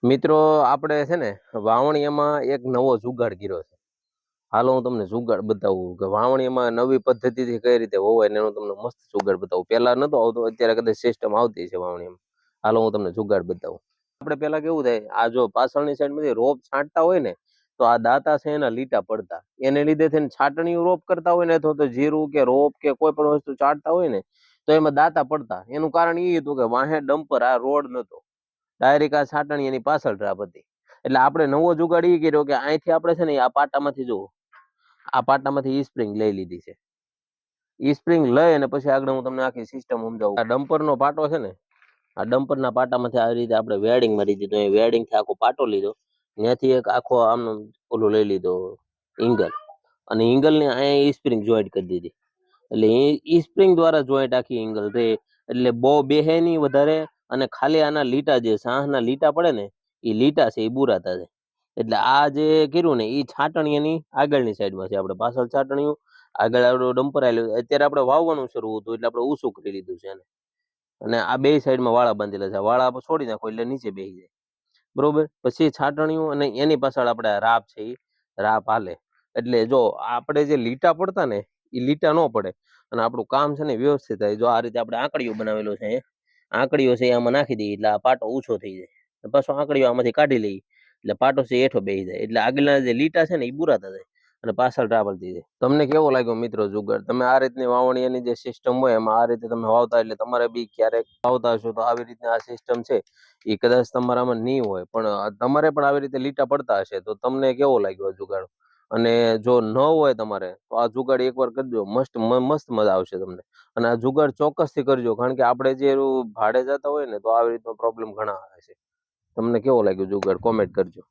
મિત્રો આપણે છે ને વાવણીયામાં એક નવો જુગાડ કર્યો છે. હાલો હું તમને જુગાડ બતાવું કે વાવણીયામાં નવી પદ્ધતિથી કઈ રીતે હોવાય ને એનું તમને મસ્ત જુગાડ બતાવું. પેલા નતો આવતો, અત્યારે કદાચ સિસ્ટમ આવતી છે વાવણીયામાં. હાલો હું તમને જુગાડ બતાવું. આપણે પેલા કેવું થાય, આ જો પાછળની સાઈડ માંથી રોપ છાંટતા હોય ને તો આ દાંતા છે એના લીટા પડતા, એને લીધે થઈને છાટણીયું રોપ કરતા હોય ને અથવા તો જીરું કે રોપ કે કોઈ પણ વસ્તુ છાંટતા હોય ને તો એમાં દાંતા પડતા. એનું કારણ એ હતું કે વાહે ડમ્પર આ રોડ નતો, ડાયરેક્ટ આ છાટણી એની પાછળ ટ્રાપ હતી. એટલે આપણે નવો જુગાડ એ કર્યો કે અહીંથી આપણે છે ને આ પાટામાંથી જુઓ, આ પાટામાંથી ઈ સ્પ્રિંગ લઈ લીધી છે. ઈ સ્પ્રિંગ લઈ અને પછી આગળ હું તમને આખી સિસ્ટમ સમજાવું. આ ડમ્પરનો પાટો છે ને, આ ડમ્પરના પાટામાંથી આવી રીતે આપણે વેડિંગ મારી દીધું. એ વેડિંગ થી આખો પાટો લીધો, ત્યાંથી એક આખો આમ ઓલું લઈ લીધો ઇંગલ, અને ઇંગલને અહીંયા ઈ સ્પ્રિંગ જોઈન્ટ કરી દીધી. એટલે ઈ સ્પ્રિંગ દ્વારા જોઈન્ટ આખી એંગલ રે, એટલે બહુ બેહે નહીં વધારે, અને ખાલી આના લીટા જે સાહના લીટા પડે ને એ લીટા છે એ બુરાતા છે. એટલે આ જે કર્યું ને એ છાટણી એની આગળની સાઈડમાં છે. આપણે પાછળ છાટણીયું, આગળ આપણું ડમ્પર આવેલું. અત્યારે આપણે વાવવાનું શરૂ હતું એટલે આપણે ઊંચું કરી લીધું છે એને. અને આ બે સાઈડમાં વાળા બાંધેલા છે. વાળા આપણે છોડી નાખો એટલે નીચે બેસી જાય, બરોબર. પછી છાટણીયું અને એની પાછળ આપણે રાપ છે એ રાપ હાલે. એટલે જો આપણે જે લીટા પડતા ને એ લીટા ન પડે અને આપણું કામ છે ને વ્યવસ્થિત થાય. જો આ રીતે આપણે આંકડીઓ બનાવેલો છે, આંકડીઓ છે આમાં નાખી દઈએ એટલે આ પાટો ઊંચો થઈ જાય. પાછો આંકડીઓ આમાંથી કાઢી લઈએ એટલે પાટો છે હેઠો બેસી જાય. એટલે આગળના જે લીટા છે ને એ બુરાતા જાય અને પાછળ ટ્રાવલ થઈ જાય. તમને કેવો લાગ્યો મિત્રો જુગાડ? તમે આ રીતની વાવણીની જે સિસ્ટમ હોય એમાં આ રીતે તમે વાવતા, એટલે તમારે બી ક્યારેક વાવતા હશો તો આવી રીતની આ સિસ્ટમ છે એ કદાચ તમારામાં નહીં હોય, પણ તમારે પણ આવી રીતે લીટા પડતા હશે. તો તમને કેવો લાગ્યો આ જુગાડ? અને જો ન હોય તમારે તો આ જુગાડ એકવાર કરજો, મસ્ત મસ્ત મજા આવશે તમને. અને આ જુગાડ ચોક્કસથી કરજો, કારણ કે આપણે જે ભાડે જતા હોય ને તો આવી રીતનો પ્રોબ્લેમ ઘણા આવે છે. તમને કેવો લાગ્યો જુગાડ? કોમેન્ટ કરજો.